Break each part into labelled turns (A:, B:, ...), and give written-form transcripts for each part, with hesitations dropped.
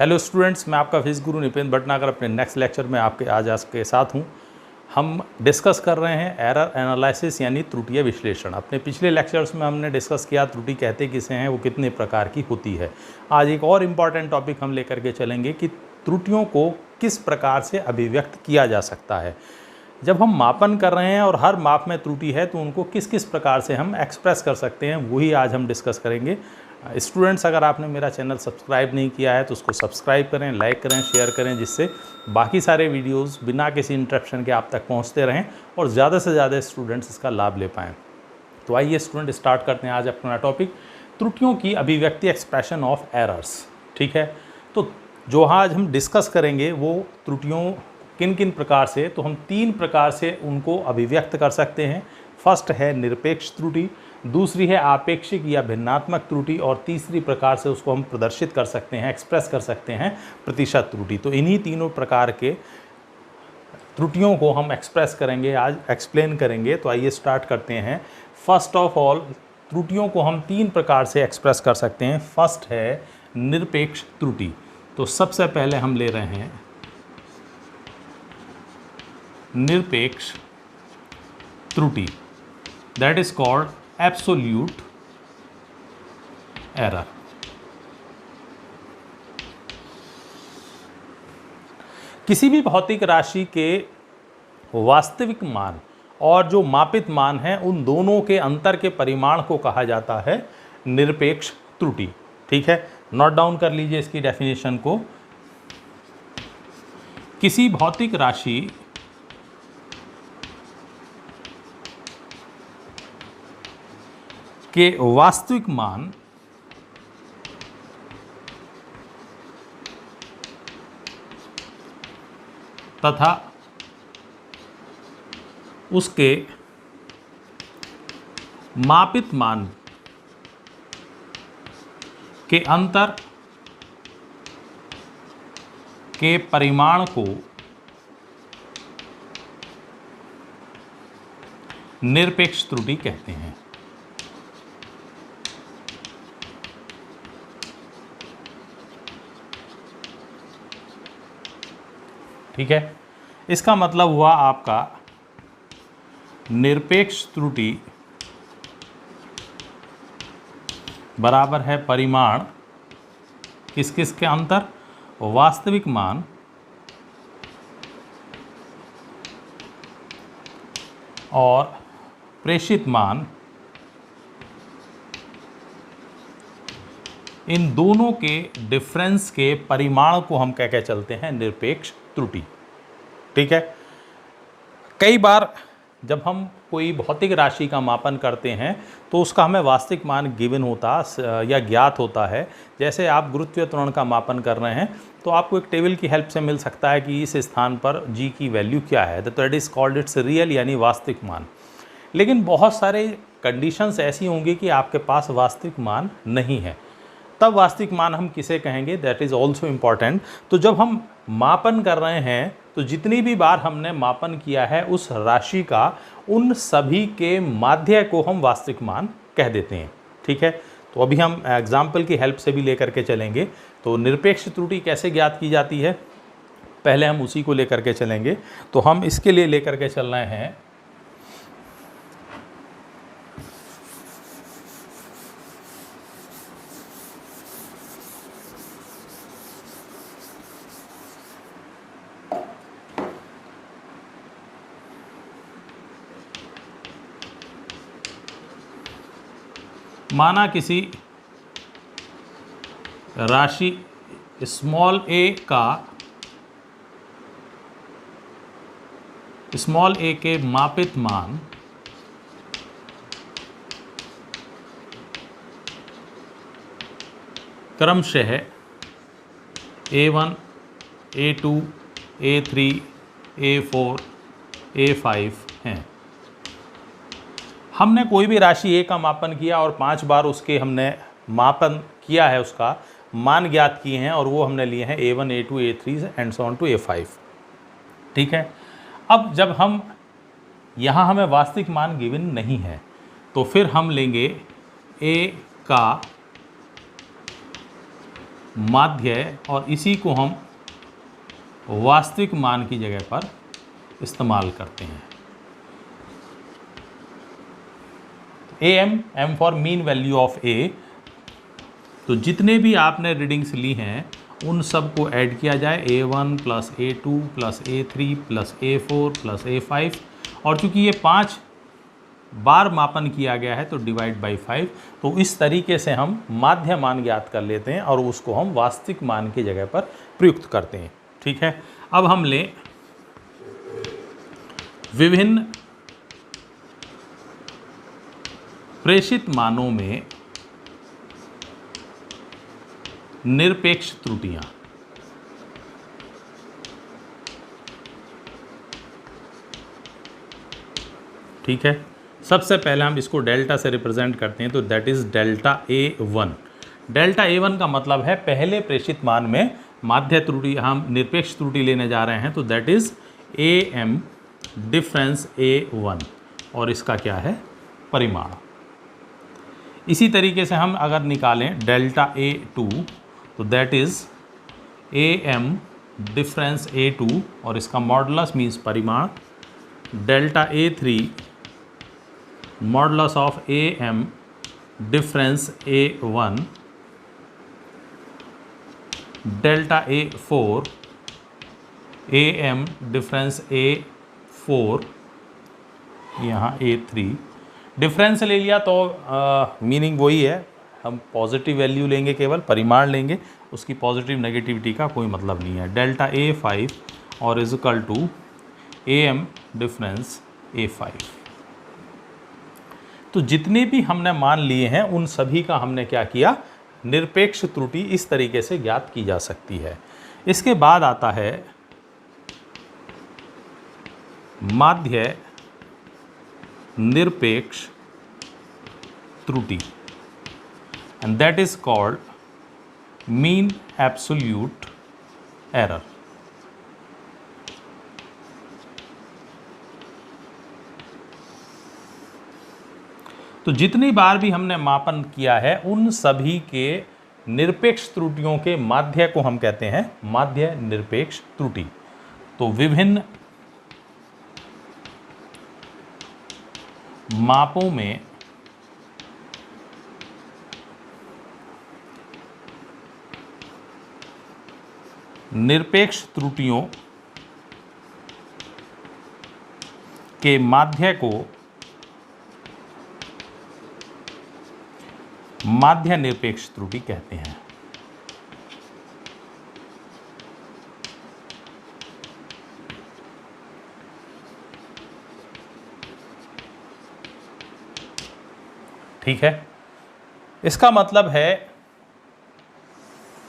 A: Hello students, मैं आपका physics गुरु निपेंद्र भटनागर अपने नेक्स्ट लेक्चर में आज आपके साथ हूँ। हम डिस्कस कर रहे हैं एरर एनालिसिस यानी त्रुटियां विश्लेषण। अपने पिछले लेक्चर्स में हमने डिस्कस किया त्रुटि कहते किसे हैं, वो कितने प्रकार की होती है। आज एक और इम्पॉर्टेंट टॉपिक हम लेकर के चलेंगे कि त्रुटियों को किस प्रकार से अभिव्यक्त किया जा सकता है। जब हम मापन कर रहे हैं और हर माप में त्रुटि है तो उनको किस किस प्रकार से हम एक्सप्रेस कर सकते हैं, वही आज हम डिस्कस करेंगे। स्टूडेंट्स, अगर आपने मेरा चैनल सब्सक्राइब नहीं किया है तो उसको सब्सक्राइब करें, लाइक करें, शेयर करें, जिससे बाकी सारे वीडियोस बिना किसी इंटरप्शन के आप तक पहुंचते रहें और ज़्यादा से ज़्यादा स्टूडेंट्स इसका लाभ ले पाएँ। तो आइए स्टूडेंट स्टार्ट करते हैं आज अपना टॉपिक, त्रुटियों की अभिव्यक्ति, एक्सप्रेशन ऑफ एरर्स। ठीक है, तो जो आज हम डिस्कस करेंगे वो त्रुटियों किन किन प्रकार से, तो हम 3 प्रकार से उनको अभिव्यक्त कर सकते हैं। फर्स्ट है निरपेक्ष त्रुटि, दूसरी है आपेक्षिक या भिन्नात्मक त्रुटि और तीसरी प्रकार से उसको हम प्रदर्शित कर सकते हैं, एक्सप्रेस कर सकते हैं, प्रतिशत त्रुटि। तो इन्हीं तीनों प्रकार के त्रुटियों को हम एक्सप्रेस करेंगे, आज एक्सप्लेन करेंगे। तो आइए स्टार्ट करते हैं। फर्स्ट ऑफ ऑल, त्रुटियों को हम 3 प्रकार से एक्सप्रेस कर सकते हैं। फर्स्ट है निरपेक्ष त्रुटि। तो सबसे पहले हम ले रहे हैं निरपेक्ष त्रुटि, that is called absolute error. किसी भी भौतिक राशि के वास्तविक मान और जो मापित मान है उन दोनों के अंतर के परिमाण को कहा जाता है निरपेक्ष त्रुटि। ठीक है, नोट डाउन कर लीजिए इसकी डेफिनेशन को। किसी भौतिक राशि के वास्तविक मान तथा उसके मापित मान के अंतर के परिमाण को निरपेक्ष त्रुटि कहते हैं। ठीक है, इसका मतलब हुआ आपका निरपेक्ष त्रुटि बराबर है परिमाण किस किस के अंतर, वास्तविक मान और प्रेषित मान, इन दोनों के डिफरेंस के परिमाण को हम क्या कह चलते हैं, निरपेक्ष त्रुटि। ठीक है, कई बार जब हम कोई भौतिक राशि का मापन करते हैं तो उसका हमें वास्तविक मान गिवन होता या ज्ञात होता है। जैसे आप गुरुत्वीय त्वरण का मापन कर रहे हैं तो आपको एक टेबल की हेल्प से मिल सकता है कि इस स्थान पर जी की वैल्यू क्या है, that is called its real यानी वास्तविक मान। लेकिन बहुत सारे कंडीशंस ऐसी होंगी कि आपके पास वास्तविक मान नहीं है, तब वास्तविक मान हम किसे कहेंगे, दैट इज़ ऑल्सो इम्पॉर्टेंट। तो जब हम मापन कर रहे हैं तो जितनी भी बार हमने मापन किया है उस राशि का, उन सभी के माध्य को हम वास्तविक मान कह देते हैं। ठीक है, तो अभी हम एग्जाम्पल की हेल्प से भी लेकर के चलेंगे। तो निरपेक्ष त्रुटि कैसे ज्ञात की जाती है, पहले हम उसी को लेकर के चलेंगे। तो हम इसके लिए लेकर के चल रहे हैं माना किसी राशि स्मॉल ए के मापित मान क्रमशः A1, A2, A3, A4, A5 हैं। हमने कोई भी राशि A का मापन किया और 5 बार उसके हमने मापन किया है, उसका मान ज्ञात किए हैं और वो हमने लिए हैं A1, A2, A3 and so on to A5। ठीक है, अब जब हम यहाँ हमें वास्तविक मान गिवन नहीं है तो फिर हम लेंगे A का माध्य और इसी को हम वास्तविक मान की जगह पर इस्तेमाल करते हैं। M for mean value of A. तो जितने भी आपने रीडिंग्स ली हैं उन सब को ऐड किया जाए, A1 plus A2 plus A3 plus A4 plus A5, और चूंकि ये 5 बार मापन किया गया है तो डिवाइड बाई 5। तो इस तरीके से हम माध्य मान ज्ञात कर लेते हैं और उसको हम वास्तविक मान की जगह पर प्रयुक्त करते हैं। ठीक है, अब हम लें विभिन्न प्रेषित मानों में निरपेक्ष त्रुटियां। ठीक है, सबसे पहले हम इसको डेल्टा से रिप्रेजेंट करते हैं, तो that is delta A1। Delta A1 का मतलब है पहले प्रेषित मान में माध्य त्रुटि, हम निरपेक्ष त्रुटि लेने जा रहे हैं, तो that is AM difference A1 और इसका क्या है, परिमाण। इसी तरीके से हम अगर निकालें डेल्टा A2, तो that is AM difference A2 और इसका मॉडुलस मीन्स परिमाण। Delta A3 modulus of AM difference A1। Delta A4 AM difference A4, यहाँ A3 डिफरेंस ले लिया तो मीनिंग वही है, हम पॉजिटिव वैल्यू लेंगे, केवल परिमाण लेंगे, उसकी पॉजिटिव नेगेटिविटी का कोई मतलब नहीं है। डेल्टा A5 और is equal to AM difference A5। तो जितने भी हमने मान लिए हैं उन सभी का हमने क्या किया, निरपेक्ष त्रुटि इस तरीके से ज्ञात की जा सकती है। इसके बाद आता है माध्य निरपेक्ष त्रुटि, and that is called mean absolute error। तो जितनी बार भी हमने मापन किया है उन सभी के निरपेक्ष त्रुटियों के माध्य को हम कहते हैं माध्य निरपेक्ष त्रुटि। तो विभिन्न मापों में निरपेक्ष त्रुटियों के माध्य को माध्य निरपेक्ष त्रुटि कहते हैं। ठीक है, इसका मतलब है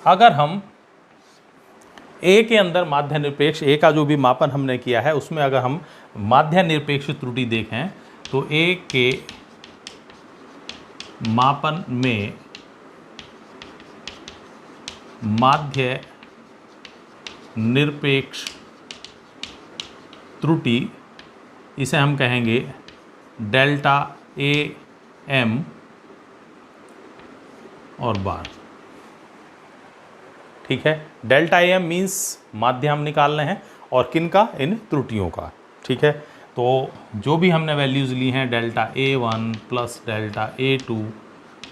A: अगर हम ए के अंदर माध्य निरपेक्ष, ए का जो भी मापन हमने किया है उसमें अगर हम माध्य निरपेक्ष त्रुटि देखें तो ए के मापन में माध्य निरपेक्ष त्रुटि, इसे हम कहेंगे डेल्टा AM और बार। ठीक है, डेल्टा AM मीन्स माध्य हम निकाल रहे हैं और किन का, इन त्रुटियों का। ठीक है, तो जो भी हमने वैल्यूज़ ली हैं delta A1 plus delta A2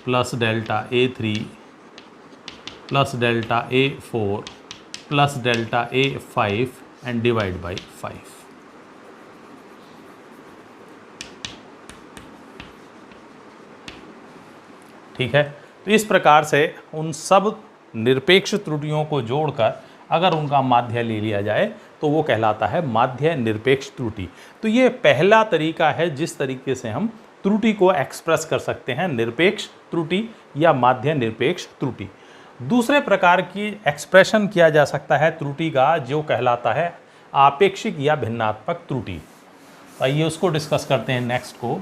A: plus delta A3 plus delta A4 plus delta A5 and divide by 5। ठीक है, तो इस प्रकार से उन सब निरपेक्ष त्रुटियों को जोड़कर अगर उनका माध्य ले लिया जाए तो वो कहलाता है माध्य निरपेक्ष त्रुटि। तो ये पहला तरीका है जिस तरीके से हम त्रुटि को एक्सप्रेस कर सकते हैं, निरपेक्ष त्रुटि या माध्य निरपेक्ष त्रुटि। दूसरे प्रकार की एक्सप्रेशन किया जा सकता है त्रुटि का, जो कहलाता है आपेक्षिक या भिन्नात्मक त्रुटि। आइए उसको डिस्कस करते हैं नेक्स्ट को।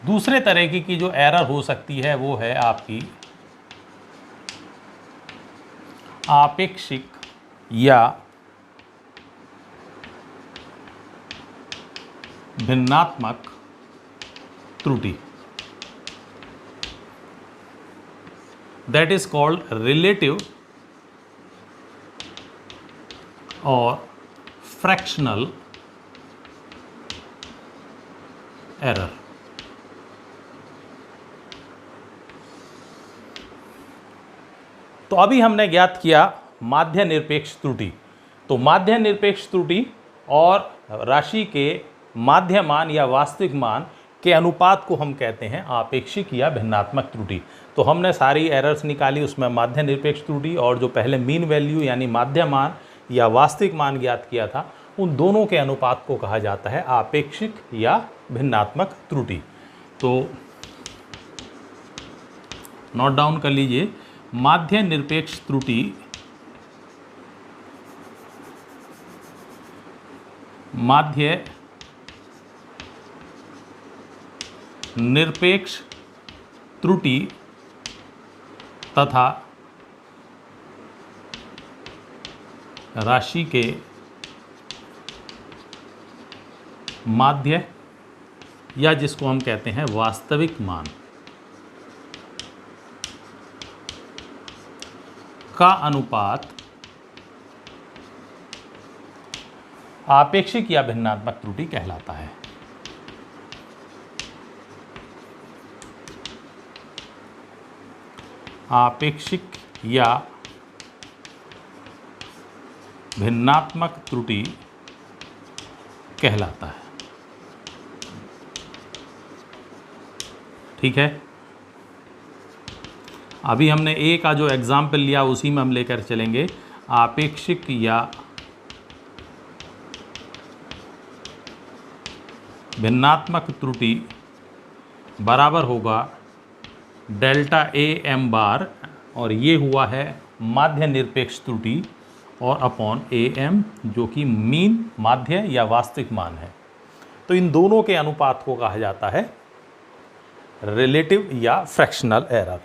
A: दूसरे तरह की जो एरर हो सकती है वो है आपकी आपेक्षिक या भिन्नात्मक त्रुटि, दैट इज कॉल्ड रिलेटिव और फ्रैक्शनल एरर। तो अभी हमने ज्ञात किया माध्य निरपेक्ष त्रुटि। तो माध्य निरपेक्ष त्रुटि और राशि के माध्य मान या वास्तविक मान के अनुपात को हम कहते हैं आपेक्षिक या भिन्नात्मक त्रुटि। तो हमने सारी एरर्स निकाली, उसमें माध्य निरपेक्ष त्रुटि और जो पहले मीन वैल्यू यानी माध्य मान या वास्तविक मान ज्ञात किया था, उन दोनों के अनुपात को कहा जाता है आपेक्षिक या भिन्नात्मक त्रुटि। तो नोट डाउन कर लीजिए, माध्य निरपेक्ष त्रुटि माध्य निरपेक्ष त्रुटि तथा राशि के माध्य या जिसको हम कहते हैं वास्तविक मान का अनुपात आपेक्षिक या भिन्नात्मक त्रुटि कहलाता है। आपेक्षिक या भिन्नात्मक त्रुटि कहलाता है। ठीक है, अभी हमने ए का जो एग्जाम्पल लिया उसी में हम लेकर चलेंगे। आपेक्षिक या भिन्नात्मक त्रुटि बराबर होगा डेल्टा ए एम बार, और ये हुआ है माध्य निरपेक्ष त्रुटि, और अपॉन ए एम जो कि मीन माध्य या वास्तविक मान है। तो इन दोनों के अनुपात को कहा जाता है रिलेटिव या फ्रैक्शनल एरर।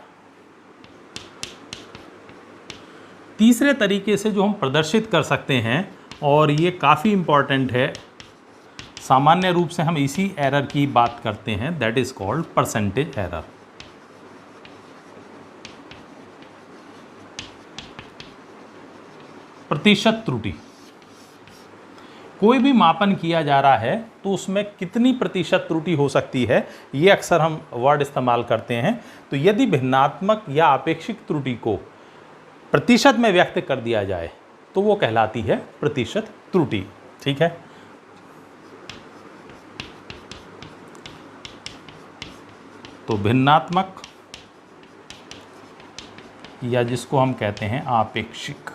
A: तीसरे तरीके से जो हम प्रदर्शित कर सकते हैं, और ये काफ़ी इम्पॉर्टेंट है, सामान्य रूप से हम इसी एरर की बात करते हैं, that is called percentage error. प्रतिशत त्रुटि। कोई भी मापन किया जा रहा है तो उसमें कितनी प्रतिशत त्रुटि हो सकती है, ये अक्सर हम वर्ड इस्तेमाल करते हैं। तो यदि भिन्नात्मक या आपेक्षिक त्रुटि को प्रतिशत में व्यक्त कर दिया जाए तो वो कहलाती है प्रतिशत त्रुटि। ठीक है, तो भिन्नात्मक या जिसको हम कहते हैं आपेक्षिक,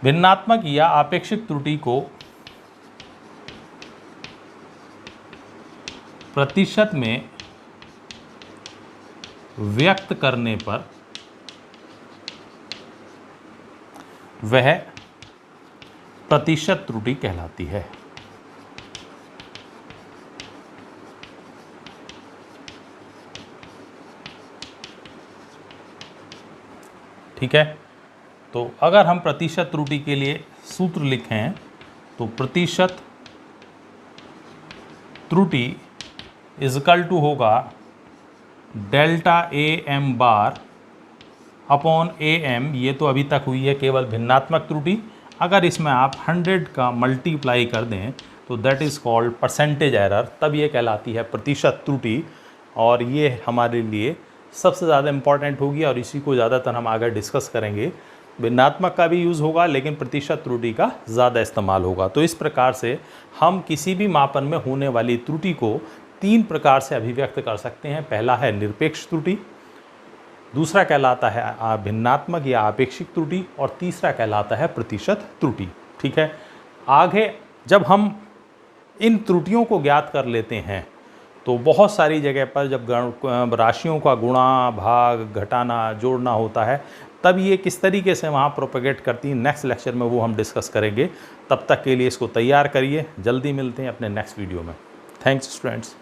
A: भिन्नात्मक या आपेक्षिक त्रुटि को प्रतिशत में व्यक्त करने पर वह प्रतिशत त्रुटि कहलाती है। ठीक है, तो अगर हम प्रतिशत त्रुटि के लिए सूत्र लिखें तो प्रतिशत त्रुटि इजकल टू होगा delta A M bar upon A M. ये तो अभी तक हुई है केवल भिन्नात्मक त्रुटि। अगर इसमें आप 100 का मल्टीप्लाई कर दें तो that is called percentage error, तब ये कहलाती है प्रतिशत त्रुटि। और ये हमारे लिए सबसे ज़्यादा इम्पॉर्टेंट होगी और इसी को ज़्यादातर हम आगे डिस्कस करेंगे। भिन्नात्मक का भी यूज़ होगा लेकिन प्रतिशत त्रुटि का ज़्यादा इस्तेमाल होगा। तो इस प्रकार से हम किसी भी मापन में होने वाली त्रुटि को 3 प्रकार से अभिव्यक्त कर सकते हैं। पहला है निरपेक्ष त्रुटि, दूसरा कहलाता है भिन्नात्मक या आपेक्षिक त्रुटि, और तीसरा कहलाता है प्रतिशत त्रुटि। ठीक है, आगे जब हम इन त्रुटियों को ज्ञात कर लेते हैं तो बहुत सारी जगह पर जब राशियों का गुणा, भाग, घटाना, जोड़ना होता है तब ये किस तरीके से वहाँ प्रोपेगेट करती हैं, नेक्स्ट लेक्चर में वो हम डिस्कस करेंगे। तब तक के लिए इसको तैयार करिए, जल्दी मिलते हैं अपने नेक्स्ट वीडियो में। Thanks students.